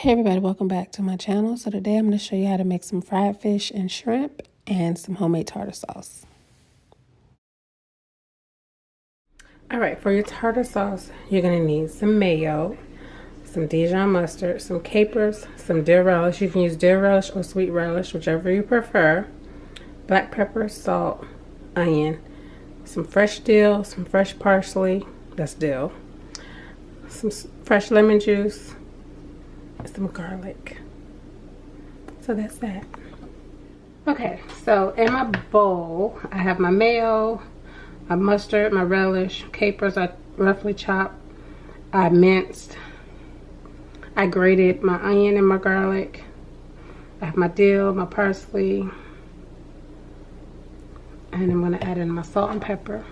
Hey everybody, welcome back to my channel. So today I'm going to show you how to make some fried fish and shrimp and some homemade tartar sauce. Alright, for your tartar sauce, you're going to need some mayo, some Dijon mustard, some capers, some dill relish. You can use dill relish or sweet relish, whichever you prefer. Black pepper, salt, onion, some fresh dill, some fresh parsley, that's dill, some fresh lemon juice, some garlic. So that's that. Okay, so in my bowl I have my mayo, my mustard, my relish, capers I roughly chopped, I minced, I grated my onion and my garlic, I have my dill, my parsley, and I'm going to add in my salt and pepper,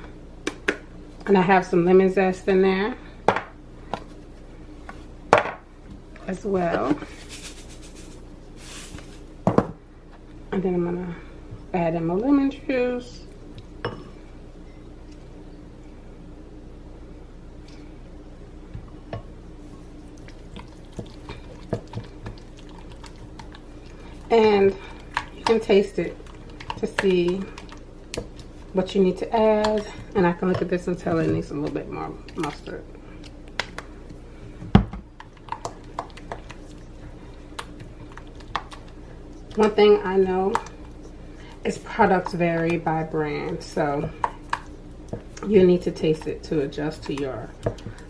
and I have some lemon zest in there as well. And then I'm gonna add in my lemon juice. And you can taste it to see what you need to add. And I can look at this and tell it needs a little bit more mustard. One thing I know is products vary by brand, so you need to taste it to adjust to your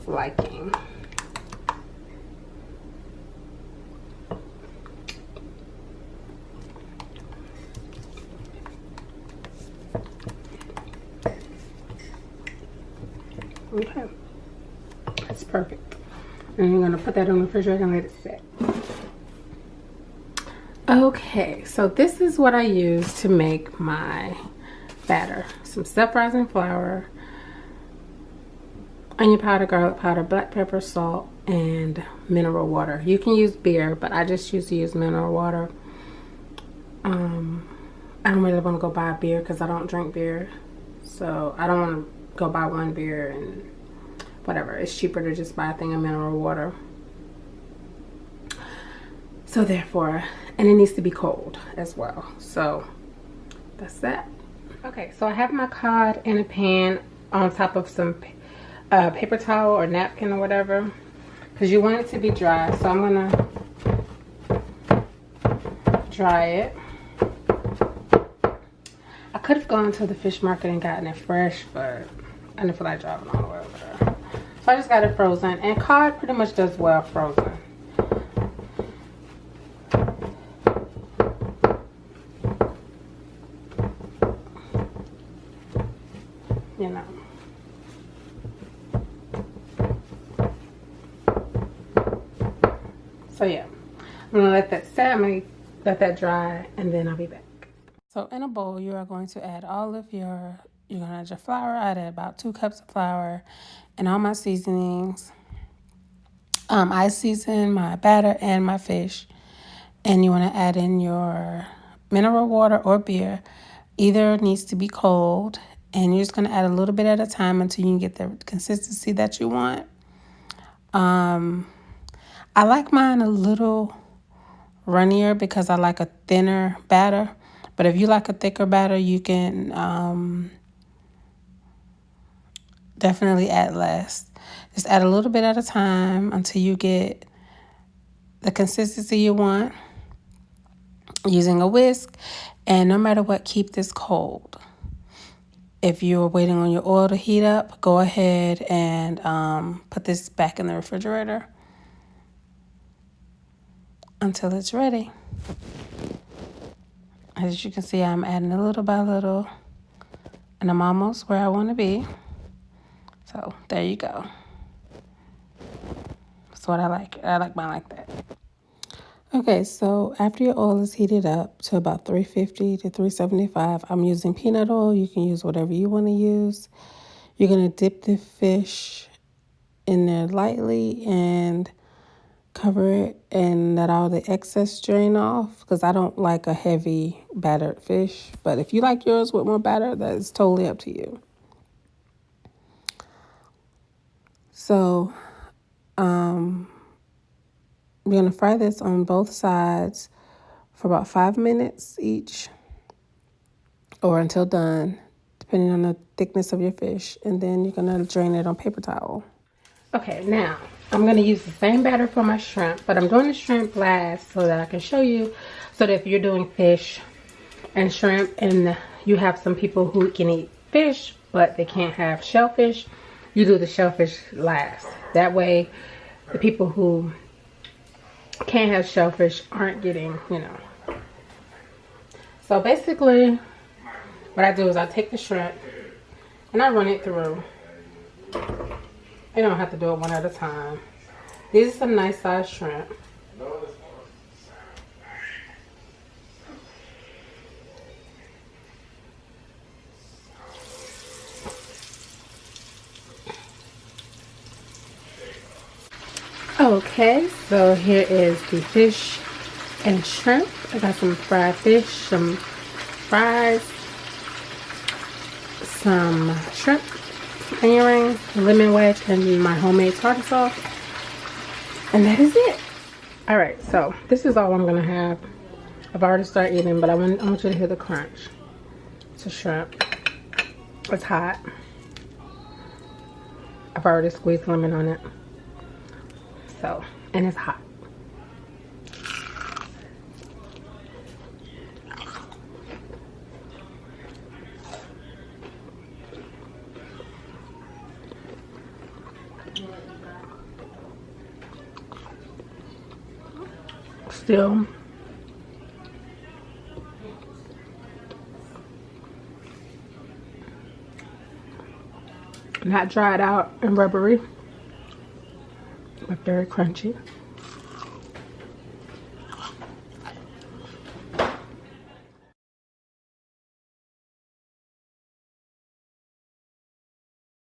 liking. Okay, that's perfect. And you're gonna put that on the refrigerator and let it sit. Okay, so this is what I use to make my batter. Some self-rising flour, onion powder, garlic powder, black pepper, salt, and mineral water. You can use beer, but I just choose to use mineral water. I don't really want to go buy beer because I don't drink beer. So I don't want to go buy one beer and whatever. It's cheaper to just buy a thing of mineral water. So therefore, and it needs to be cold as well. So that's that. Okay, so I have my cod in a pan on top of some paper towel or napkin or whatever, because you want it to be dry. So I'm gonna dry it. I could have gone to the fish market and gotten it fresh, but I didn't feel like driving all the way over there. So I just got it frozen, and cod pretty much does well frozen. You know. So yeah, I'm gonna let that set. I'm gonna let that dry, and then I'll be back. So in a bowl, you are going to add all of you're gonna add your flour. I added about 2 cups of flour and all my seasonings. I season my batter and my fish, and you want to add in your mineral water or beer. Either needs to be cold, and you're just going to add a little bit at a time until you can get the consistency that you want. I like mine a little runnier because I like a thinner batter. But if you like a thicker batter, you can definitely add less. Just add a little bit at a time until you get the consistency you want, using a whisk. And no matter what, keep this cold. If you're waiting on your oil to heat up, go ahead and put this back in the refrigerator until it's ready. As you can see, I'm adding a little by little, and I'm almost where I want to be. So there you go. That's what I like. I like mine like that. Okay, so after your oil is heated up to about 350 to 375, I'm using peanut oil. You can use whatever you want to use. You're going to dip the fish in there lightly and cover it and let all the excess drain off, because I don't like a heavy battered fish. But if you like yours with more batter, that is totally up to you. So We're going to fry this on both sides for about 5 minutes each, or until done, depending on the thickness of your fish. And then you're going to drain it on paper towel. Okay, now I'm going to use the same batter for my shrimp, but I'm doing the shrimp last so that I can show you. So that if you're doing fish and shrimp and you have some people who can eat fish but they can't have shellfish, you do the shellfish last. That way the people who can't have shellfish aren't getting, you know. So basically what I do is I take the shrimp and I run it through. You don't have to do it one at a time. These are some nice sized shrimp. Okay, so here is the fish and shrimp. I got some fried fish, some fries, some shrimp, onion rings, lemon wedge, and my homemade tartar sauce. And that is it. Alright, so this is all I'm going to have. I've already started eating, but I want you to hear the crunch. It's a shrimp. It's hot. I've already squeezed lemon on it. So, and it's hot. Still not dried out and rubbery, but very crunchy.